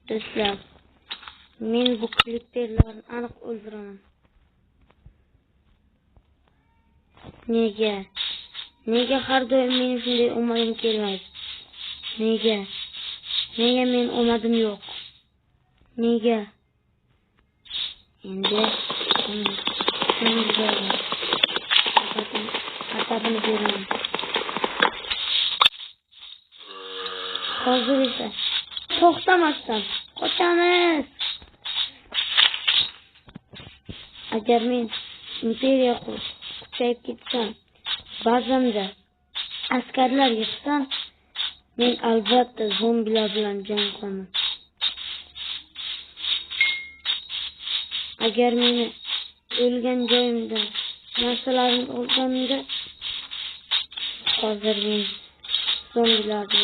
Do'stlar, men bu klipperlarni aniq o'ldiraman. Nega har doim men shunday omadim kelmaydi? Nega men omadim yo'q? Nega? Endi xatabini beraman. Hozir esa to'xtamasdan qochamiz. Agar men imperiya kuchayib ketsam, ba'zanda askarlar yig'sam, men albatta zombilar bilan jang qilaman. Agar meni o'lgan joyimda narsalarimni olganimda, hozir men zombilarni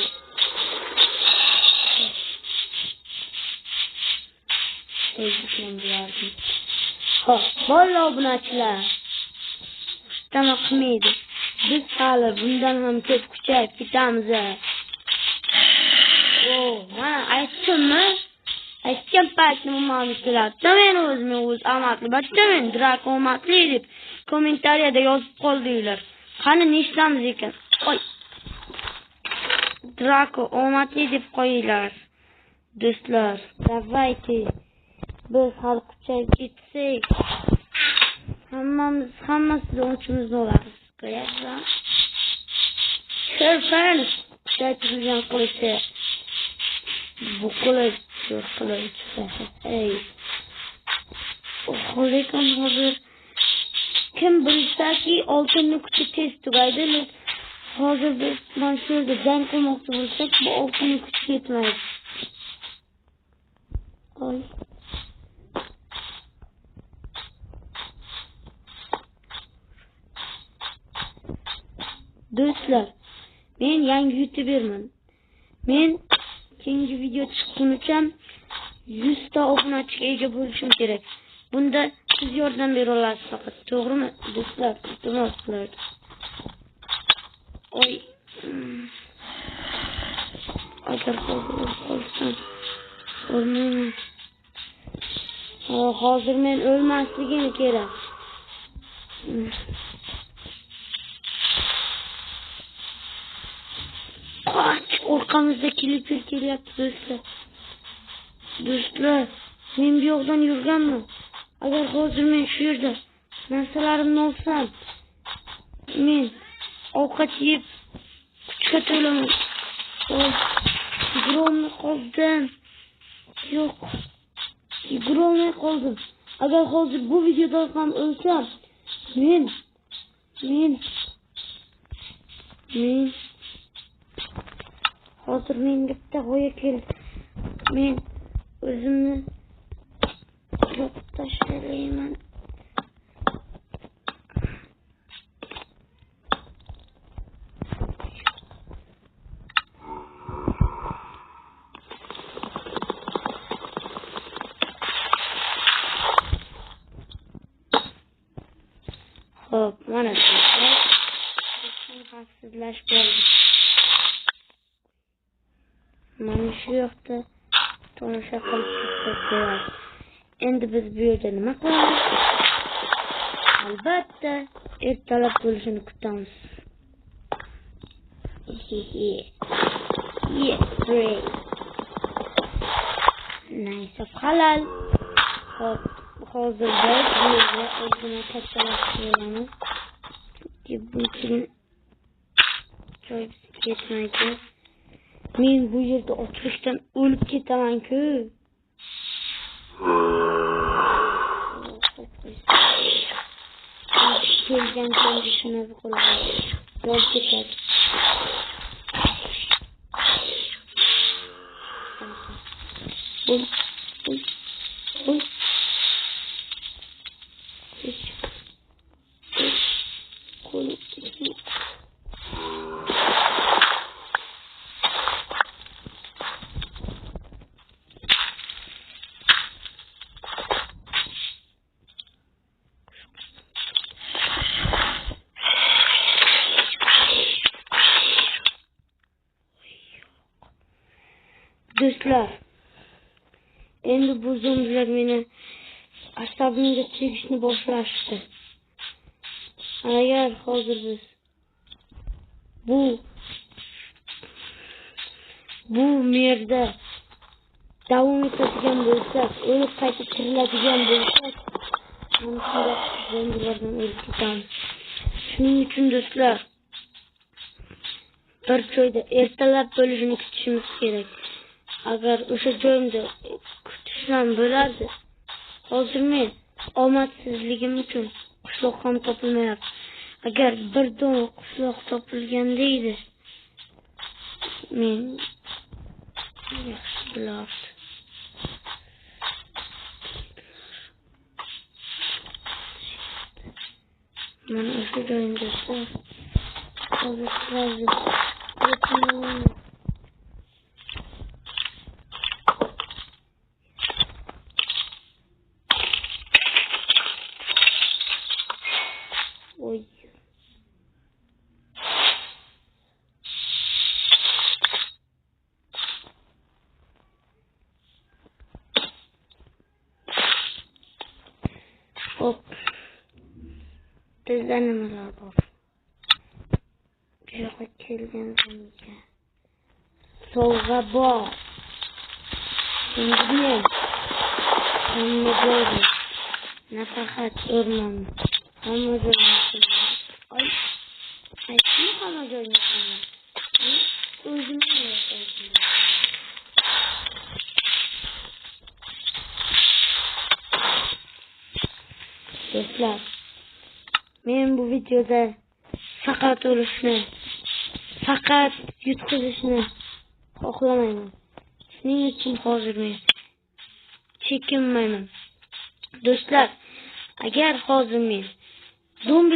o'ldirdim. Bola obunachilar, xustama qilmaydi. Biz hali bundan ham ko'p kuchayib ketamiz. Mana aytgan paytni umamiz keladi. Men o'z amatli bachamen Drako omatli deb kommentariyada yozib qoldinglar. Qani neshtamiz ekan? Drako omatli deb qo'yinglar. Do'stlar, davayki biz hal kuchayib ketsak, hammasi o'chimizni olamiz. Ko'ryapsizmi? Ko'rsangiz, kuchaytirilgan qilichi. Bu qilich. Lekin hozir kim bilsaki oltinni kuchi tez tugaydi. Hozir biz mana shu yerda jang qilmoqchi bo'lsak, bu oltinni kuchi yetmaydi. Do'stlar, men yangi youtuberman. Men keyingi video chiqqunicha 100 ta obunachiga ega bo'lishim kerak. Bunda siz yordam bera olasiz faqat. To'g'rimi, do'stlar? Iltimos qilaman. Agar qolsam o'lmayman. Hozir men o'lmasligim kerak. Orqamizda klipper kelyapti do'stlar. Men bu yoqdan yurganman. Agar hozir men shu yerda narsalarimni olsam, men ovqat yeb kuchga to'laman. Yugurolmay qoldim. Yo'q. Yugurolmay qoldim. Agar hozir bu videoda ham o'lsam, men hozir menga bitta g'oya keldi. Men o'zimni yo'q tashlayman. Hop, mana xavfsizlash bo'ldi. Mana shu yoqda tomosha qilib ketdik. Endi biz bu yerda nima qilamiz? Albatta, ertalab bo'lishini kutamiz. Yes, great. Nice, halal. Hop, hozir biz bu yerga o'zini kattalashtiramiz. Chunki bunchalik joy ketmaydi. Men bu yerda ochlikdan o'lib ketaman-ku. Kelgan joyga shuni qo'yib yo'l ketadi. Do'stlar, Endi bu zombilar meni asabimga tegishni boshlashdi. Agar hozir biz bu yerda davom etadigan bo'lsak, o'lib qayta tiriladigan bo'lsak, mana zombilardan o'lib ketamiz. Shuning uchun do'stlar, bir joyda ertalab bo'lishini kutishimiz kerak. Agar o'sha joyda kutishdan bo'lardi, hozir men omadsizligim uchun qishloq ham topilmayapti. Agar bir dona qishloq topilganda edi, men yaxshi bilardim. Mana o'sha joyda do'stlar, hozir oy. Hop. Bizden neler var? Bir yoqa kelgan zombiga. Sovg'a bor. Endi hamma joyda. Nafaqat o'rmonda. Hamma joyda. Ay. Aytdim hamma joyda. O'zim yashayman. Do'stlar, men bu videoda faqat o'lishni, faqat yutqizishni xohlamayman. Shuning uchun hozir men chekinmayman. Do'stlar, agar hozir men zombi